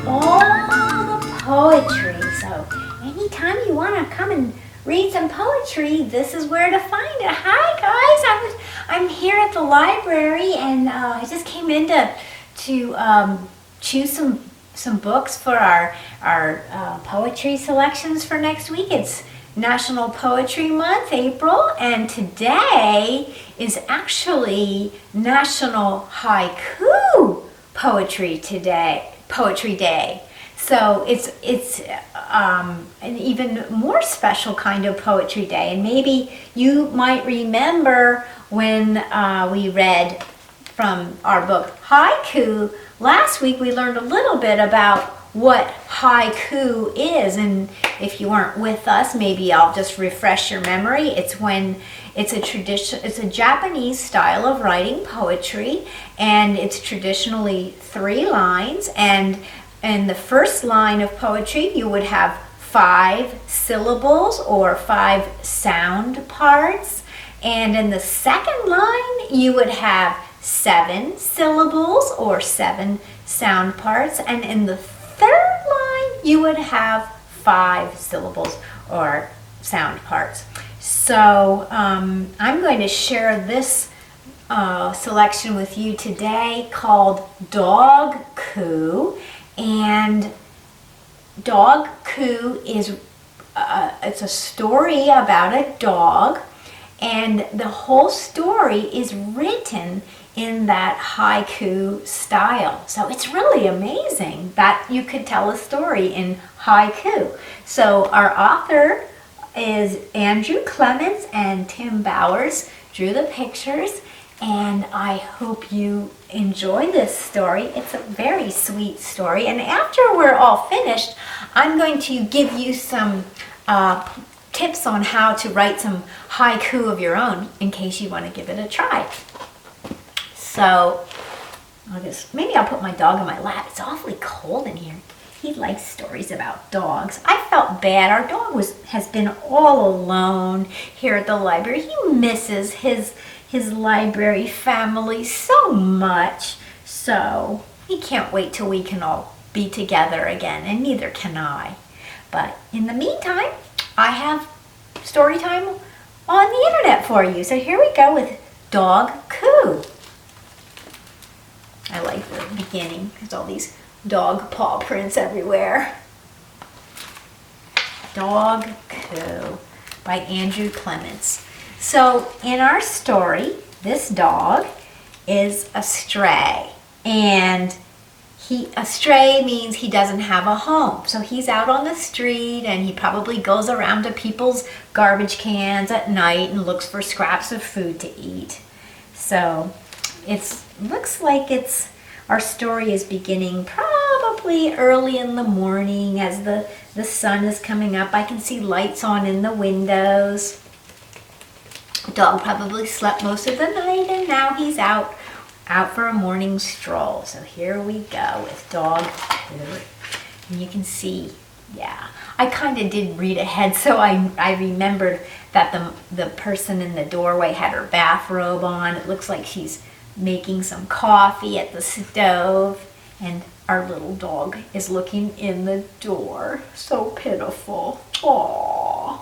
all the poetry. So anytime you want to come and read some poetry, this is where to find it. Hi guys, I'm here at the library, and I just came in to choose some books for our poetry selections for next week. It's National Poetry Month, April, and today is actually National Haiku Poetry Day. So it's an even more special kind of poetry day. And maybe you might remember when we read from our book Haiku last week. We learned a little bit about what haiku is, and if you weren't with us, maybe I'll just refresh your memory. It's a Japanese style of writing poetry, and it's traditionally 3 lines, and in the first line of poetry you would have 5 syllables or 5 sound parts, and in the second line you would have 7 syllables or 7 sound parts, and in the third line you would have 5 syllables or sound parts. So I'm going to share this selection with you today called Dogku. And Dogku is it's a story about a dog, and the whole story is written in that haiku style. So it's really amazing that you could tell a story in haiku. So our author is Andrew Clements, and Tim Bowers drew the pictures, and I hope you enjoy this story. It's a very sweet story, and after we're all finished, I'm going to give you some tips on how to write some haiku of your own in case you want to give it a try. So maybe I'll put my dog in my lap. It's awfully cold in here. He likes stories about dogs. I felt bad. Our dog has been all alone here at the library. He misses his library family so much. So he can't wait till we can all be together again, and neither can I. But in the meantime, I have story time on the internet for you. So here we go with Dogku. I like the beginning. There's all these dog paw prints everywhere. Dogku by Andrew Clements. So in our story, this dog is a stray, and a stray means he doesn't have a home. So he's out on the street, and he probably goes around to people's garbage cans at night and looks for scraps of food to eat. So it looks like our story is beginning probably early in the morning as the sun is coming up. I can see lights on in the windows. The dog probably slept most of the night, and now he's out for a morning stroll. So here we go with Dogku. And you can see, yeah, I kind of did read ahead, so I remembered that the person in the doorway had her bathrobe on. It looks like she's making some coffee at the stove, and our little dog is looking in the door. So pitiful. Aww.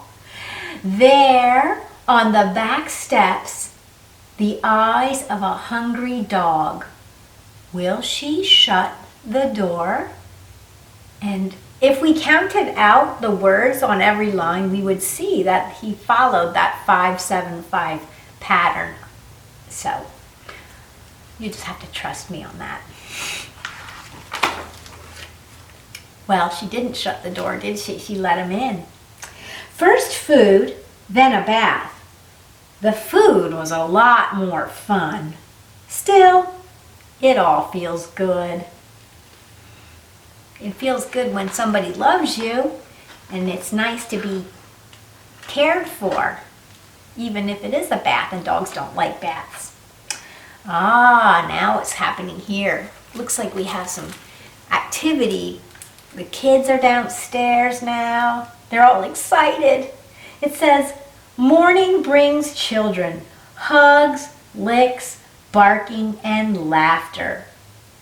There on the back steps, the eyes of a hungry dog. Will she shut the door? And if we counted out the words on every line, we would see that he followed that 5-7-5 pattern. So you just have to trust me on that. Well, she didn't shut the door, did she? She let him in. First food, then a bath. The food was a lot more fun. Still, it all feels good. It feels good when somebody loves you, and it's nice to be cared for, even if it is a bath, and dogs don't like baths. Now it's happening here. Looks like we have some activity. The kids are downstairs now. They're all excited. It says, morning brings children, hugs, licks, barking, and laughter.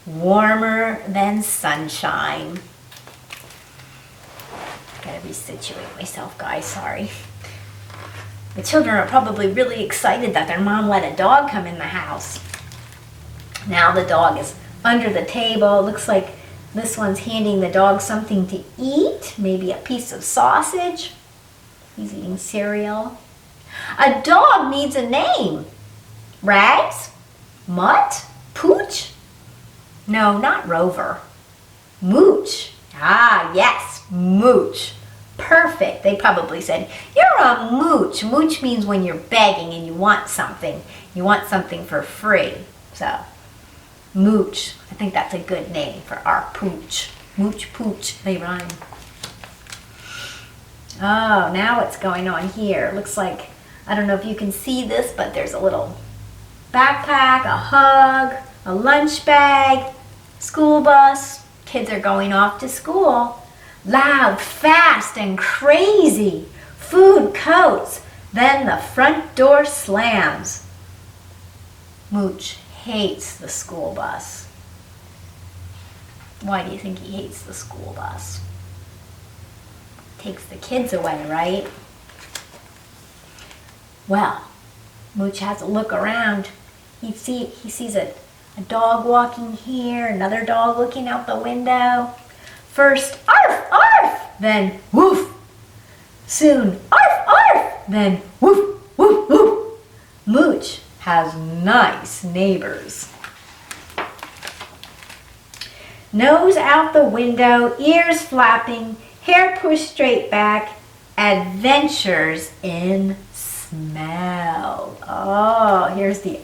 Warmer than sunshine. Gotta resituate myself, guys, sorry. The children are probably really excited that their mom let a dog come in the house. Now the dog is under the table. Looks like this one's handing the dog something to eat, maybe a piece of sausage. He's eating cereal. A dog needs a name. Rags? Mutt? Pooch? No, not Rover. Mooch. Ah, yes, Mooch. Perfect. They probably said, you're a mooch. Mooch means when you're begging and you want something. You want something for free. So, Mooch. I think that's a good name for our pooch. Mooch, pooch. They rhyme. Oh, now what's going on here? Looks like, I don't know if you can see this, but there's a little backpack, a hug, a lunch bag, school bus. Kids are going off to school. Loud, fast, and crazy. Food coats. Then the front door slams. Mooch hates the school bus. Why do you think he hates the school bus? Takes the kids away, right? Well, Mooch has a look around. He sees a dog walking here, another dog looking out the window. First, arf, arf, then woof. Soon, arf, arf, then woof, woof, woof. Mooch has nice neighbors. Nose out the window, ears flapping, hair pushed straight back, adventures in smell. Oh, here's the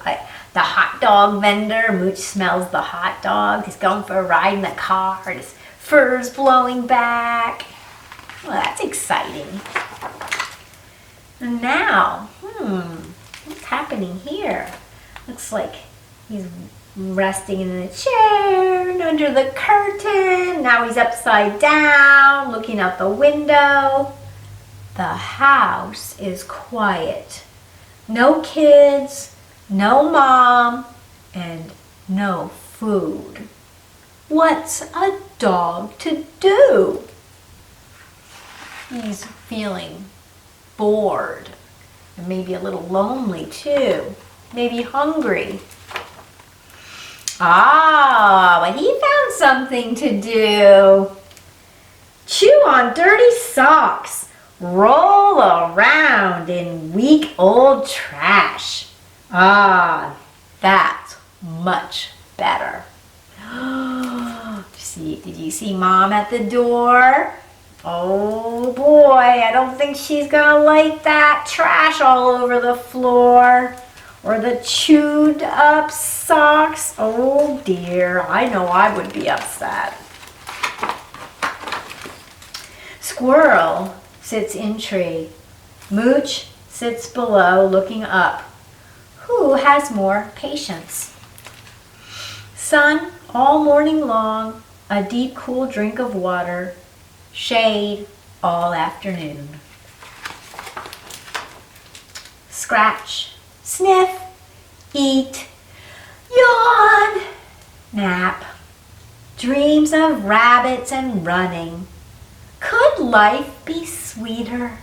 hot dog vendor. Mooch smells the hot dog. He's going for a ride in the car. His fur's blowing back. Well, that's exciting. And now, what's happening here? Looks like he's resting in a chair and under the curtain. Now he's upside down, looking out the window. The house is quiet. No kids, no mom, and no food. What's a dog to do? He's feeling bored and maybe a little lonely too. Maybe hungry. Ah, but he found something to do. Chew on dirty socks. Roll around in week-old trash. Ah, that's much better. Did you see Mom at the door? Oh boy, I don't think she's gonna like that trash all over the floor. Or the chewed up socks. Oh dear, I know I would be upset. Squirrel sits in tree. Mooch sits below looking up. Who has more patience? Sun all morning long, a deep cool drink of water, shade all afternoon. Scratch, sniff, eat, yawn, nap, dreams of rabbits and running. Could life be sweeter?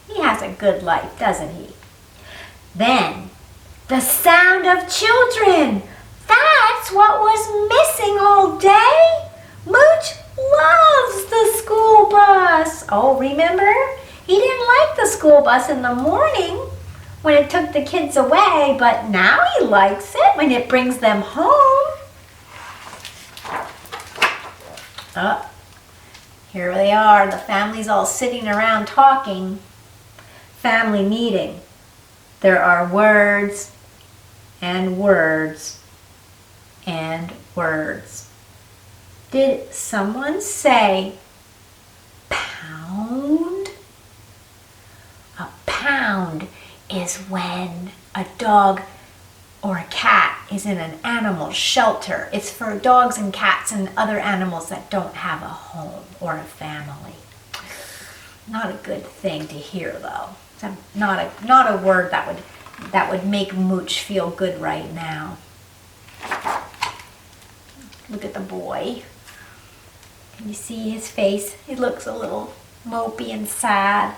He has a good life, doesn't he? Then, the sound of children. That's what was missing all day. Mooch loves the school bus. Oh, remember? He didn't like the school bus in the morning when it took the kids away, but now he likes it when it brings them home. Oh, here they are. The family's all sitting around talking. Family meeting. There are words and words and words. Did someone say pound? A pound is when a dog or a cat is in an animal shelter. It's for dogs and cats and other animals that don't have a home or a family. Not a good thing to hear, though. It's not a word that would make Mooch feel good right now. Look at the boy. Can you see his face? He looks a little mopey and sad.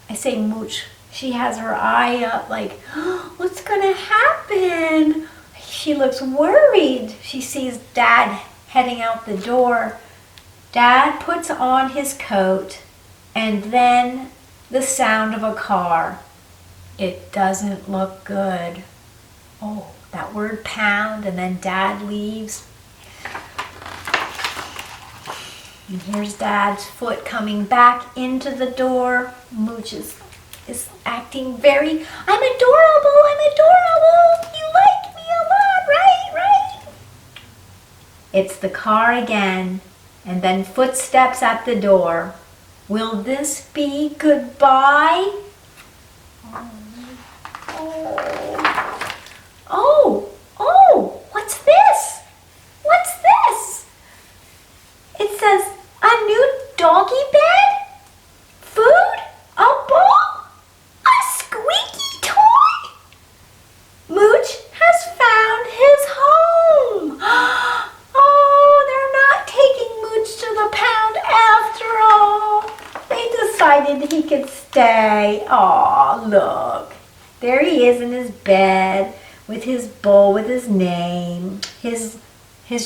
I say Mooch. She has her eye up like, oh, what's gonna happen? She looks worried. She sees Dad heading out the door. Dad puts on his coat and then the sound of a car. It doesn't look good. Oh, that word pound, and then Dad leaves. And here's Dad's foot coming back into the door. Mooch is acting very, I'm adorable, you like me a lot, right? It's the car again, and then footsteps at the door. Will this be goodbye? Oh, what's this? It says, a new doggy bed? Food? A ball? A squeaky toy? Mooch has found his home. Oh, they're not taking Mooch to the pound after all. They decided he could stay. Aw, look. There he is in his bed with his bowl with his name, his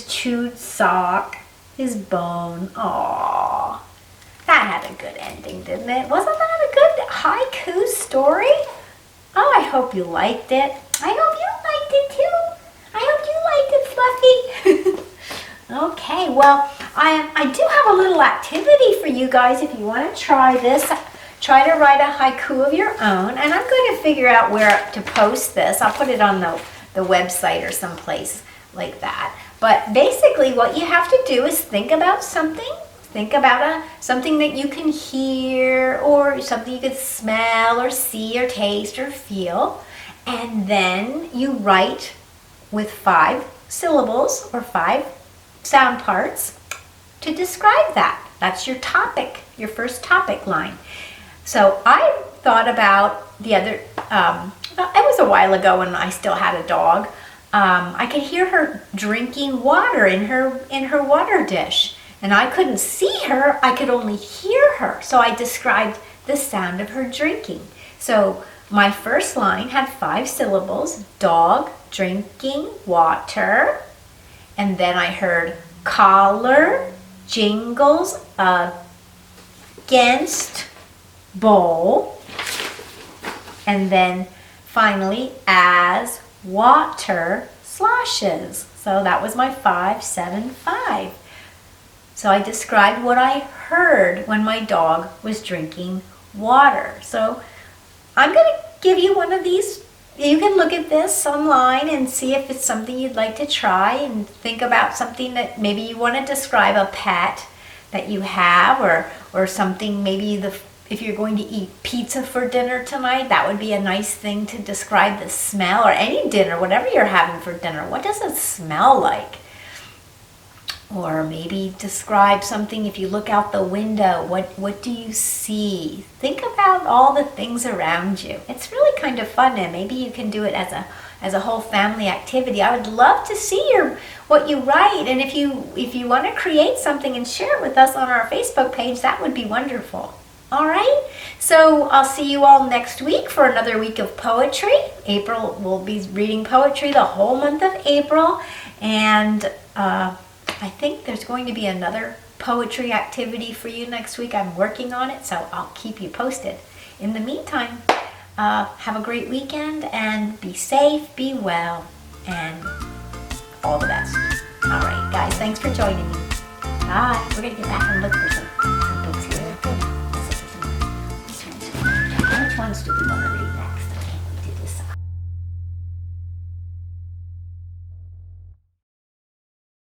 chewed sock, his bone. Aww. That had a good ending, didn't it? Wasn't that a good haiku story? Oh, I hope you liked it. I hope you liked it too. I hope you liked it, Fluffy. Okay, well, I do have a little activity for you guys if you want to try this. Try to write a haiku of your own, and I'm going to figure out where to post this. I'll put it on the website or someplace like that. But basically what you have to do is think about something. Think about something that you can hear or something you could smell or see or taste or feel. And then you write with 5 syllables or 5 sound parts to describe that. That's your topic, your first topic line. So I thought about the other, it was a while ago when I still had a dog. I could hear her drinking water in her water dish. And I couldn't see her, I could only hear her. So I described the sound of her drinking. So my first line had 5 syllables, dog drinking water. And then I heard collar jingles against bowl. And then finally, as water sloshes. So that was my 5, 7, 5. So I described what I heard when my dog was drinking water. So I'm going to give you one of these. You can look at this online and see if it's something you'd like to try, and think about something that maybe you want to describe, a pet that you have, or something, maybe if you're going to eat pizza for dinner tonight, that would be a nice thing to describe the smell, or any dinner, whatever you're having for dinner. What does it smell like? Or maybe describe something, if you look out the window, what do you see? Think about all the things around you. It's really kind of fun, and maybe you can do it as a whole family activity. I would love to see what you write, and if you want to create something and share it with us on our Facebook page, that would be wonderful. All right, so I'll see you all next week for another week of poetry. April will be reading poetry the whole month of April, and I think there's going to be another poetry activity for you next week. I'm working on it, so I'll keep you posted. In the meantime, have a great weekend, and be safe, be well, and all the best. All right, guys, thanks for joining me. Bye. We're going to get back and look for some books here. Which ones do we want to